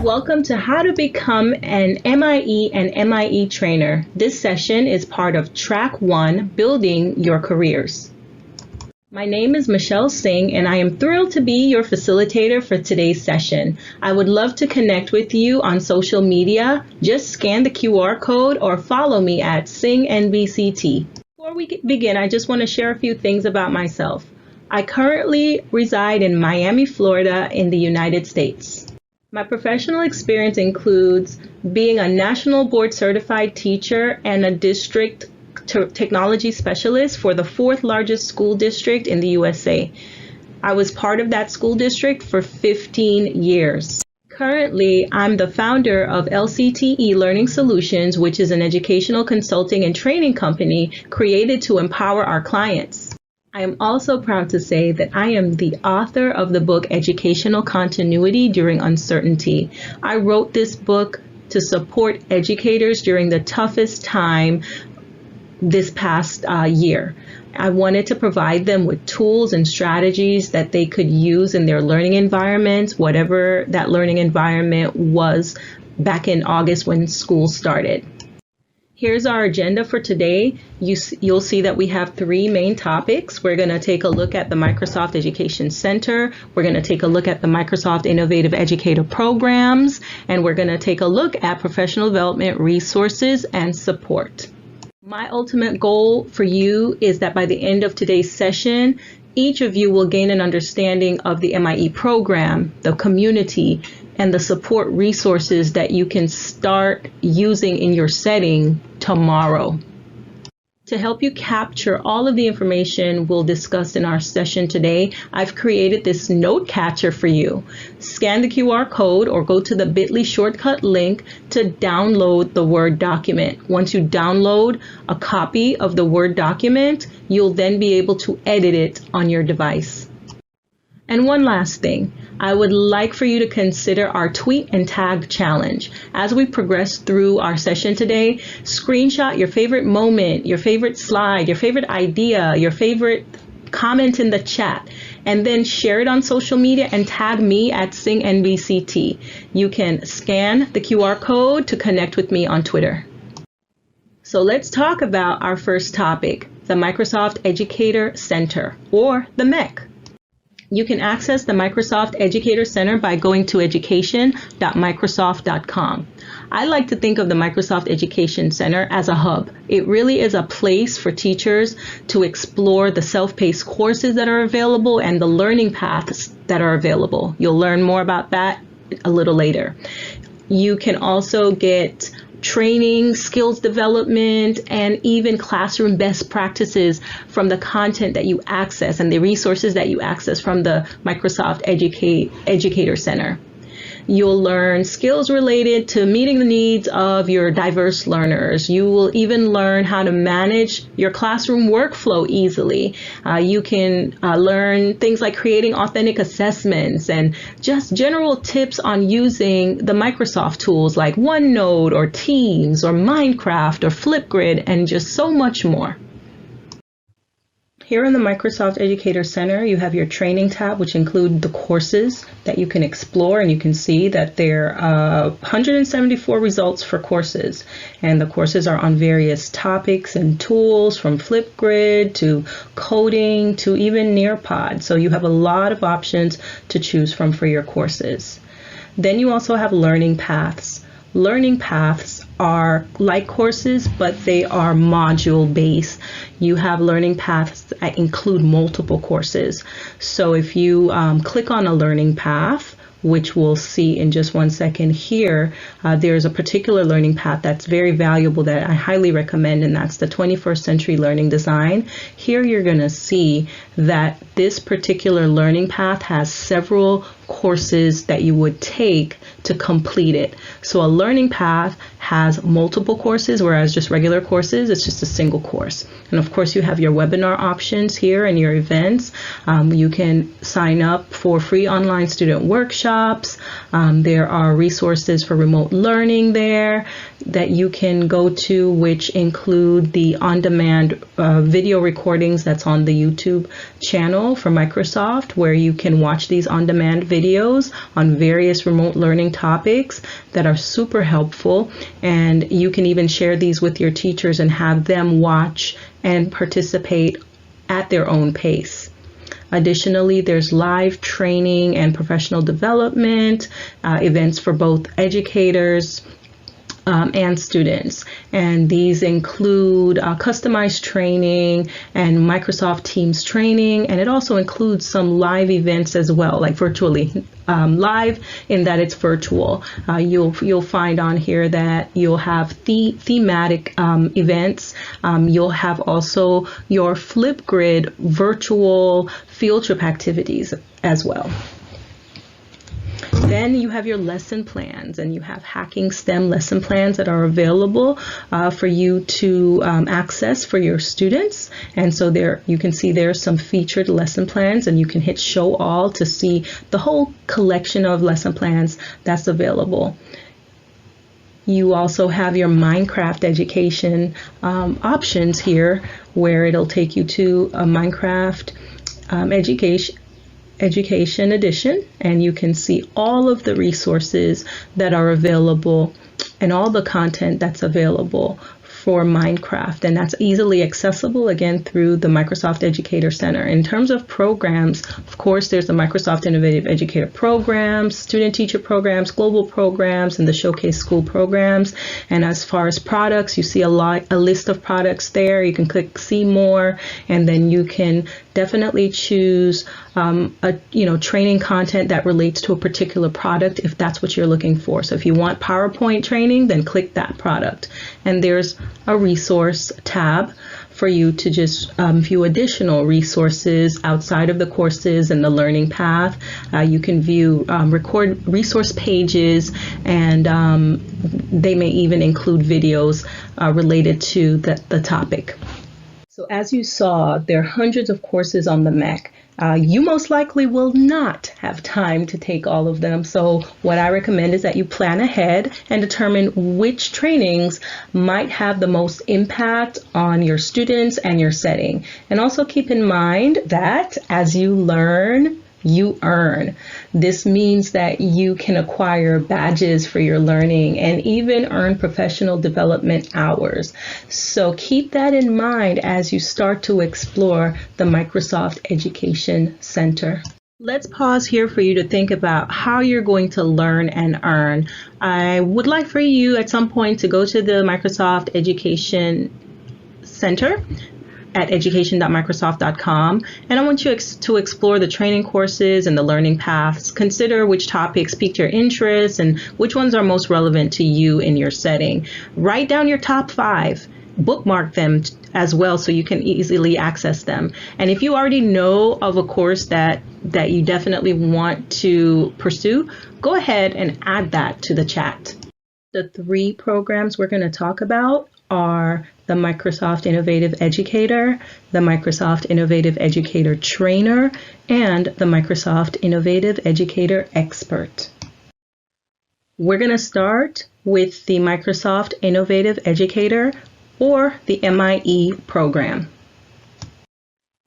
Welcome to How to Become an MIE and MIE Trainer. This session is part of Track 1, Building Your Careers. My name is Michelle Singh, and I am thrilled to be your facilitator for today's session. I would love to connect with you on social media. Just scan the QR code or follow me at SinghNBCT. Before we begin, I just want to share a few things about myself. I currently reside in Miami, Florida, in the United States. My professional experience includes being a national board certified teacher and a district technology specialist for the 4th largest school district in the USA. I was part of that school district for 15 years. Currently, I'm the founder of LCTE Learning Solutions, which is an educational consulting and training company created to empower our clients. I am also proud to say that I am the author of the book Educational Continuity During Uncertainty. I wrote this book to support educators during the toughest time this past year. I wanted to provide them with tools and strategies that they could use in their learning environments, whatever that learning environment was back in August when school started. Here's our agenda for today. You'll see that we have 3 main topics. We're going to take a look at the Microsoft Education Center. We're going to take a look at the Microsoft Innovative Educator Programs, and we're going to take a look at professional development resources and support. My ultimate goal for you is that by the end of today's session, each of you will gain an understanding of the MIE program, the community, and the support resources that you can start using in your setting tomorrow. To help you capture all of the information we'll discuss in our session today, I've created this note catcher for you. Scan the QR code or go to the bit.ly shortcut link to download the Word document. Once you download a copy of the Word document, you'll then be able to edit it on your device. And one last thing, I would like for you to consider our tweet and tag challenge. As we progress through our session today, screenshot your favorite moment, your favorite slide, your favorite idea, your favorite comment in the chat, and then share it on social media and tag me at SinghNBCT. You can scan the QR code to connect with me on Twitter. So let's talk about our first topic, the Microsoft Educator Center, or the MEC. You can access the Microsoft Educator Center by going to education.microsoft.com. I like to think of the Microsoft Education Center as a hub. It really is a place for teachers to explore the self-paced courses that are available and the learning paths that are available. You'll learn more about that a little later. You can also get training, skills development, and even classroom best practices from the content that you access and the resources that you access from the Microsoft Educator Center. You'll learn skills related to meeting the needs of your diverse learners. You will even learn how to manage your classroom workflow easily. You can learn things like creating authentic assessments and just general tips on using the Microsoft tools like OneNote or Teams or Minecraft or Flipgrid and just so much more. Here in the Microsoft Educator Center, you have your training tab, which include the courses that you can explore, and you can see that there are 174 results for courses, and the courses are on various topics and tools from Flipgrid to coding to even Nearpod. So you have a lot of options to choose from for your courses. Then you also have learning paths. Learning paths are like courses, but they are module based. You have learning paths that include multiple courses. So if you click on a learning path, which we'll see in just one second here, there's a particular learning path that's very valuable that I highly recommend, and that's the 21st Century Learning Design. Here you're going to see that this particular learning path has several courses that you would take to complete it. So a learning path has multiple courses, whereas just regular courses, it's just a single course. And of course, you have your webinar options here and your events. You can sign up for free online student workshops workshops. There are resources for remote learning there that you can go to, which include the on-demand video recordings that's on the YouTube channel for Microsoft, where you can watch these on-demand videos on various remote learning topics that are super helpful. And you can even share these with your teachers and have them watch and participate at their own pace. Additionally, there's live training and professional development events for both educators and students. And these include customized training and Microsoft Teams training. And it also includes some live events as well, like virtually live in that it's virtual. You'll find on here that you'll have thematic events. You'll have also your Flipgrid virtual field trip activities as well. Then you have your lesson plans, and you have Hacking STEM lesson plans that are available for you to access for your students. And so there you can see there's some featured lesson plans, and you can hit show all to see the whole collection of lesson plans that's available. You also have your Minecraft education options here, where it'll take you to a Minecraft education edition, and you can see all of the resources that are available and all the content that's available for Minecraft, and that's easily accessible again through the Microsoft Educator Center. In terms of programs, of course, there's the Microsoft Innovative Educator programs, student teacher programs, global programs, and the Showcase School programs. And as far as products, you see a list of products there. You can click see more, and then you can definitely choose training content that relates to a particular product if that's what you're looking for. So if you want PowerPoint training, then click that product. And there's a resource tab for you to just view additional resources outside of the courses and the learning path. You can view record resource pages, and they may even include videos related to the topic. So as you saw, there are hundreds of courses on the MEC. You most likely will not have time to take all of them. So what I recommend is that you plan ahead and determine which trainings might have the most impact on your students and your setting. And also keep in mind that as you learn, you earn. This means that you can acquire badges for your learning and even earn professional development hours. So keep that in mind as you start to explore the Microsoft Education Center. Let's pause here for you to think about how you're going to learn and earn. I would like for you at some point to go to the Microsoft Education Center at education.microsoft.com, and I want you to explore the training courses and the learning paths. Consider which topics piqued your interest and which ones are most relevant to you in your setting. Write down your top 5. Bookmark them as well so you can easily access them. And if you already know of a course that you definitely want to pursue, go ahead and add that to the chat. The 3 programs we're going to talk about are the Microsoft Innovative Educator, the Microsoft Innovative Educator Trainer, and the Microsoft Innovative Educator Expert. We're going to start with the Microsoft Innovative Educator, or the MIE program.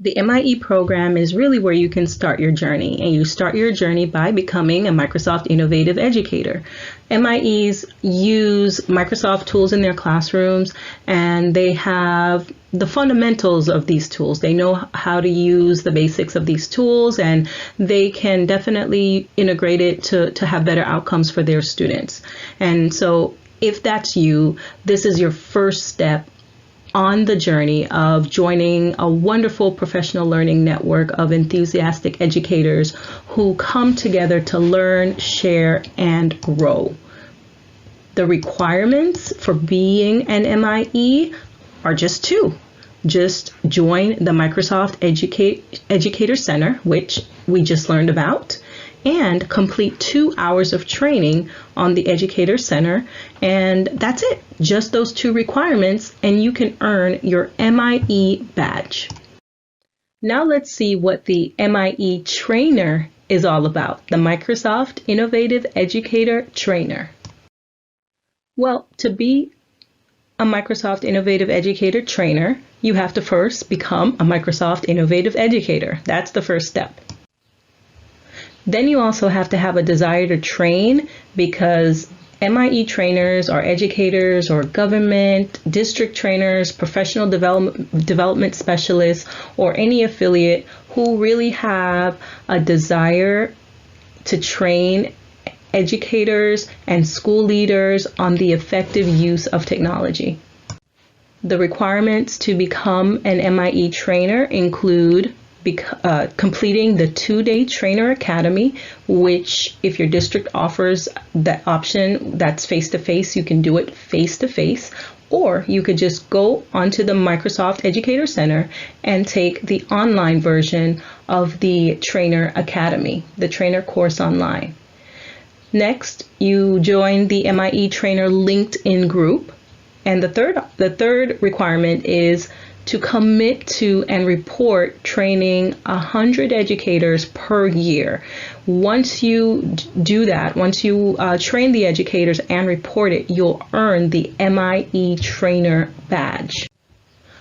The MIE program is really where you can start your journey, and you start your journey by becoming a Microsoft Innovative Educator. MIEs use Microsoft tools in their classrooms, and they have the fundamentals of these tools. They know how to use the basics of these tools, and they can definitely integrate it to have better outcomes for their students. And so if that's you, this is your first step on the journey of joining a wonderful professional learning network of enthusiastic educators who come together to learn, share, and grow. The requirements for being an MIE are just 2. Just join the Microsoft Educator Center, which we just learned about, and complete 2 hours of training on the Educator Center, and that's it. Just those 2 requirements, and you can earn your MIE badge. Now let's see what the MIE trainer is all about, the Microsoft Innovative Educator Trainer. Well, to be a Microsoft Innovative Educator Trainer, you have to first become a Microsoft Innovative Educator. That's the first step. Then you also have to have a desire to train, because MIE trainers are educators or government, district trainers, professional development specialists, or any affiliate who really have a desire to train educators and school leaders on the effective use of technology. The requirements to become an MIE trainer include completing the 2-day Trainer Academy, which if your district offers that option that's face-to-face, you can do it face-to-face, or you could just go onto the Microsoft Educator Center and take the online version of the Trainer Academy, the trainer course online. Next, you join the MIE Trainer LinkedIn group. And the third requirement is to commit to and report training 100 educators per year. Once you do that, once you train the educators and report it, you'll earn the MIE Trainer badge.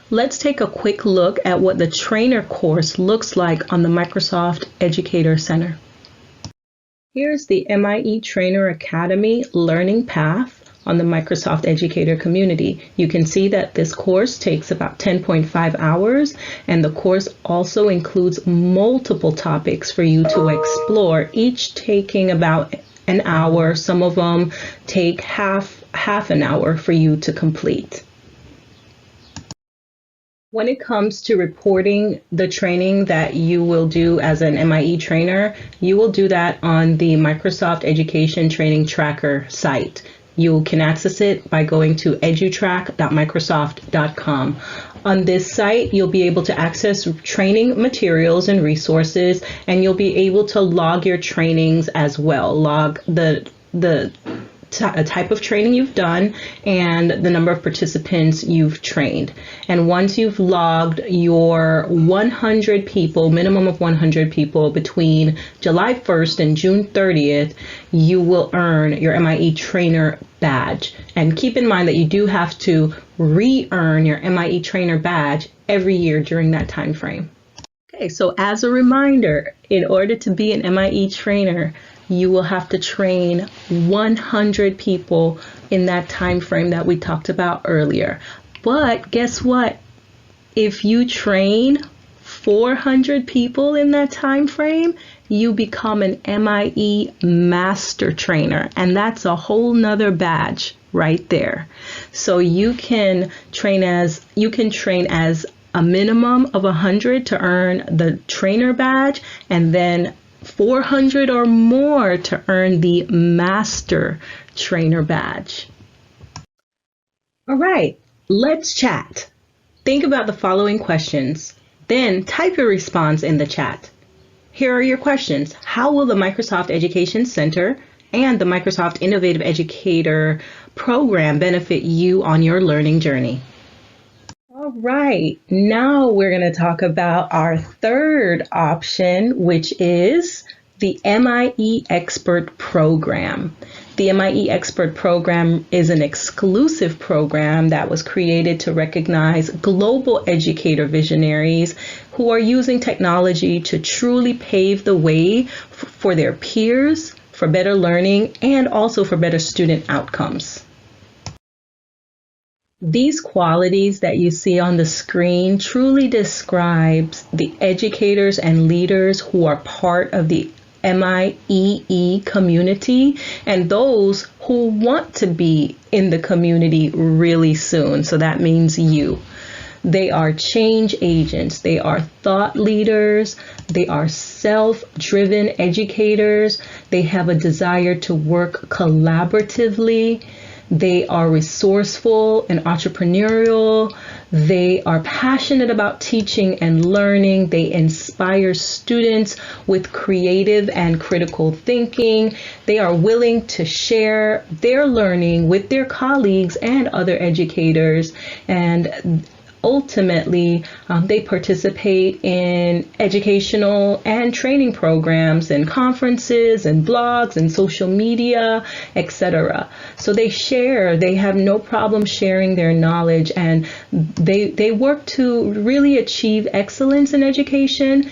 Let's take a quick look at what the trainer course looks like on the Microsoft Educator Center. Here's the MIE Trainer Academy learning path on the Microsoft Educator community. You can see that this course takes about 10.5 hours, and the course also includes multiple topics for you to explore, each taking about an hour. Some of them take half an hour for you to complete. When it comes to reporting the training that you will do as an MIE trainer, you will do that on the Microsoft Education Training Tracker site. You can access it by going to edutrack.microsoft.com. On this site, you'll be able to access training materials and resources, and you'll be able to log your trainings as well. Log the type of training you've done and the number of participants you've trained. And once you've logged your 100 people, minimum of 100 people between July 1st and June 30th, you will earn your MIE Trainer badge. And keep in mind that you do have to re-earn your MIE Trainer badge every year during that time frame. Okay, so as a reminder, in order to be an MIE trainer, you will have to train 100 people in that time frame that we talked about earlier. But guess what? If you train 400 people in that time frame, you become an MIE Master Trainer, and that's a whole nother badge right there. So you can train as a minimum of 100 to earn the trainer badge, and then 400 or more to earn the Master Trainer badge. All right, let's chat. Think about the following questions, then type your response in the chat. Here are your questions. How will the Microsoft Education Center and the Microsoft Innovative Educator program benefit you on your learning journey? All right, now we're going to talk about our third option, which is the MIE Expert Program. The MIE Expert Program is an exclusive program that was created to recognize global educator visionaries who are using technology to truly pave the way for their peers, for better learning, and also for better student outcomes. These qualities that you see on the screen truly describes the educators and leaders who are part of the MIEE community and those who want to be in the community really soon. So that means you. They are change agents. They are thought leaders. They are self-driven educators. They have a desire to work collaboratively. They are resourceful and entrepreneurial. They are passionate about teaching and learning. They inspire students with creative and critical thinking. They are willing to share their learning with their colleagues and other educators. And ultimately they participate in educational and training programs and conferences and blogs and social media, etc. So they have no problem sharing their knowledge, and they work to really achieve excellence in education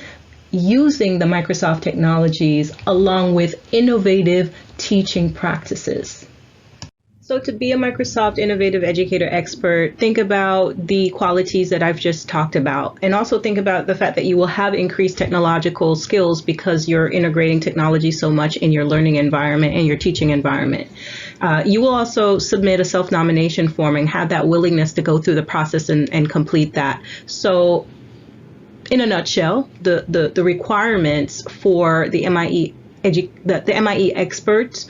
using the Microsoft technologies along with innovative teaching practices. So to be a Microsoft Innovative Educator Expert, think about the qualities that I've just talked about, and also think about the fact that you will have increased technological skills because you're integrating technology so much in your learning environment and your teaching environment. You will also submit a self-nomination form and have that willingness to go through the process and complete that. So in a nutshell, the requirements for the MIE Experts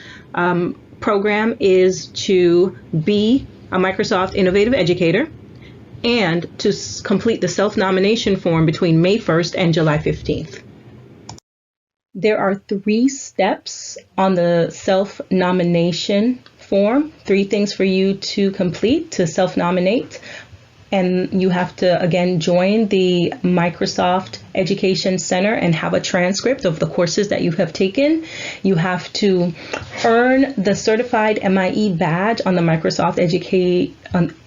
program is to be a Microsoft Innovative Educator and to complete the self-nomination form between May 1st and July 15th. There are 3 steps on the self-nomination form, 3 things for you to complete to self-nominate. And you have to, again, join the Microsoft Education Center and have a transcript of the courses that you have taken. You have to earn the certified MIE badge on the Microsoft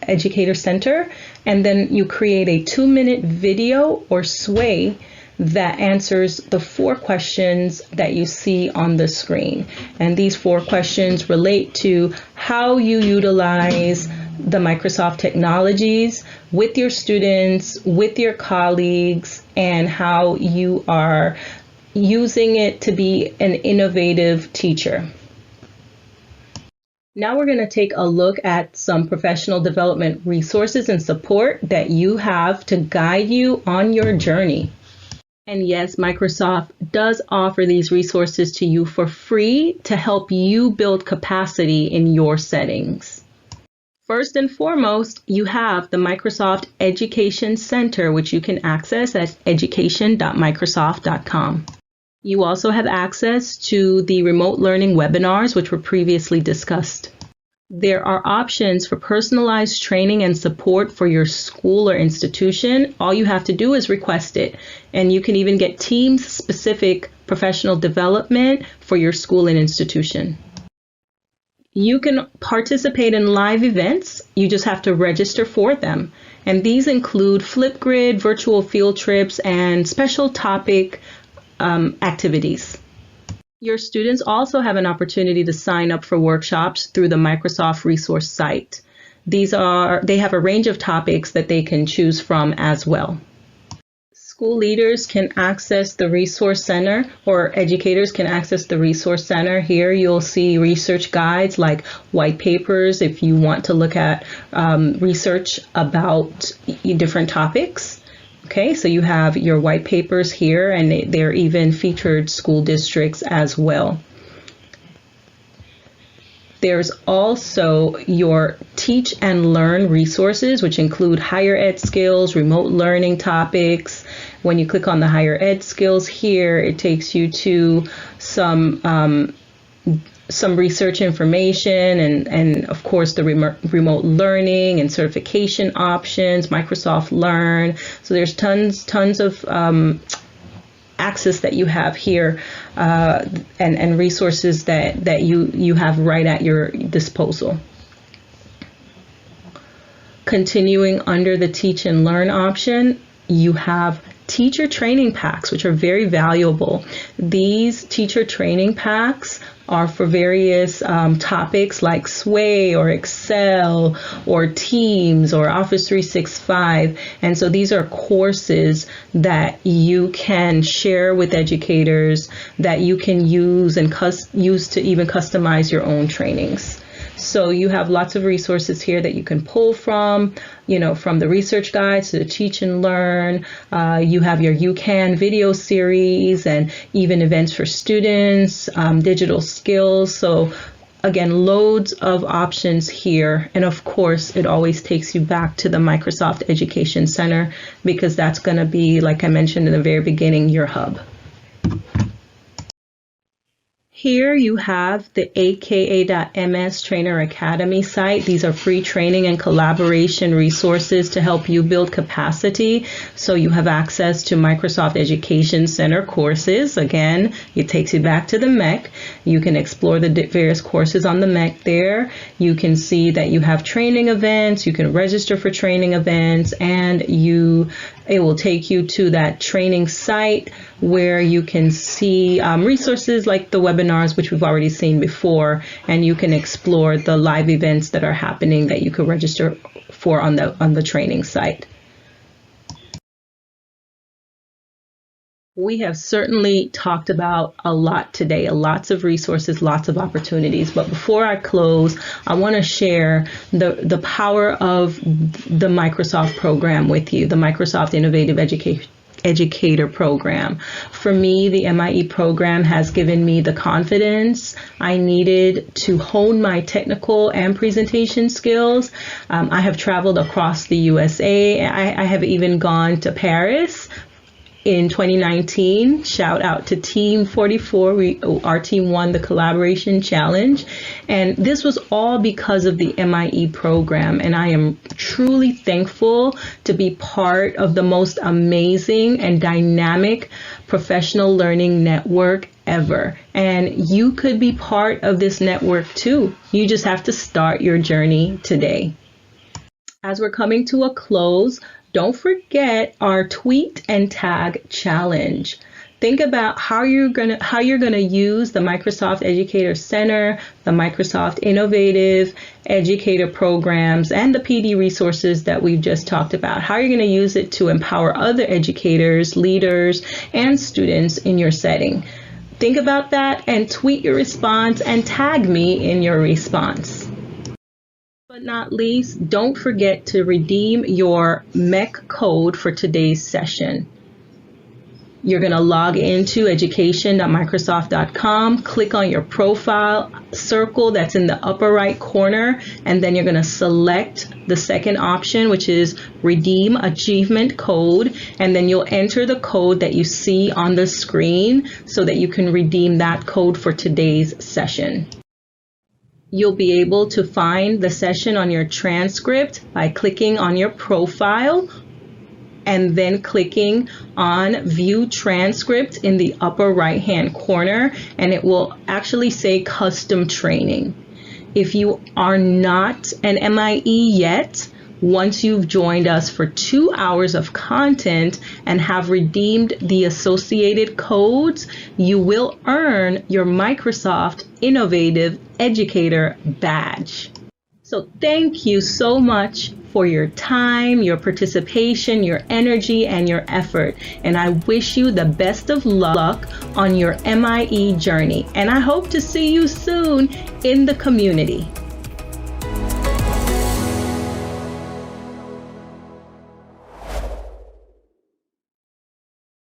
Educator Center. And then you create a 2-minute video or sway that answers the 4 questions that you see on the screen. And these 4 questions relate to how you utilize the Microsoft technologies with your students, with your colleagues, and how you are using it to be an innovative teacher. Now we're going to take a look at some professional development resources and support that you have to guide you on your journey. And yes, Microsoft does offer these resources to you for free to help you build capacity in your settings. First and foremost, you have the Microsoft Education Center, which you can access at education.microsoft.com. You also have access to the remote learning webinars, which were previously discussed. There are options for personalized training and support for your school or institution. All you have to do is request it, and you can even get team-specific professional development for your school and institution. You can participate in live events. You just have to register for them. And these include Flipgrid, virtual field trips, and special topic activities. Your students also have an opportunity to sign up for workshops through the Microsoft resource site. They have a range of topics that they can choose from as well. School leaders can access the Resource Center, or educators can access the Resource Center. Here you'll see research guides like white papers if you want to look at research about different topics. Okay, so you have your white papers here, and they're even featured school districts as well. There's also your Teach and Learn resources, which include higher ed skills, remote learning topics. When you click on the higher ed skills here, it takes you to some research information and of course the remote learning and certification options, Microsoft Learn. So there's tons of access that you have here and resources that you have right at your disposal. Continuing under the Teach and Learn option, you have teacher training packs, which are very valuable. These teacher training packs are for various topics like Sway or Excel or Teams or Office 365. And so these are courses that you can share with educators that you can use and use to even customize your own trainings. So you have lots of resources here that you can pull from, from the research guides to the Teach and Learn. You have your UCAN video series and even events for students, digital skills. So again, loads of options here. And of course, it always takes you back to the Microsoft Education Center because that's going to be, like I mentioned in the very beginning, your hub. Here you have the aka.ms Trainer Academy site. These are free training and collaboration resources to help you build capacity. So you have access to Microsoft Education Center courses. Again, it takes you back to the MEC. You can explore the various courses on the MEC there. You can see that you have training events. You can register for training events, and it will take you to that training site where you can see resources like the webinars, which we've already seen before, and you can explore the live events that are happening that you could register for on the training site. We have certainly talked about a lot today, lots of resources, lots of opportunities. But before I close, I want to share the power of the Microsoft program with you, the Microsoft Innovative Educator program. For me, the MIE program has given me the confidence I needed to hone my technical and presentation skills. I have traveled across the USA. I have even gone to Paris in 2019. Shout out to Team 44. Our team won the collaboration challenge. And this was all because of the MIE program. And I am truly thankful to be part of the most amazing and dynamic professional learning network ever. And you could be part of this network too. You just have to start your journey today. As we're coming to a close, don't forget our tweet and tag challenge. Think about how you're gonna use the Microsoft Educator Center, the Microsoft Innovative Educator programs, and the PD resources that we've just talked about. How you're gonna use it to empower other educators, leaders, and students in your setting. Think about that and tweet your response and tag me in your response. But not least, don't forget to redeem your MEC code for today's session. You're going to log into education.microsoft.com, click on your profile circle that's in the upper right corner, and then you're going to select the second option, which is redeem achievement code, and then you'll enter the code that you see on the screen so that you can redeem that code for today's session. You'll be able to find the session on your transcript by clicking on your profile and then clicking on View Transcript in the upper right-hand corner, and it will actually say Custom Training. If you are not an MIE yet, once you've joined us for 2 hours of content and have redeemed the associated codes, you will earn your Microsoft Innovative Educator badge. So thank you so much for your time, your participation, your energy, and your effort. And I wish you the best of luck on your MIE journey. And I hope to see you soon in the community.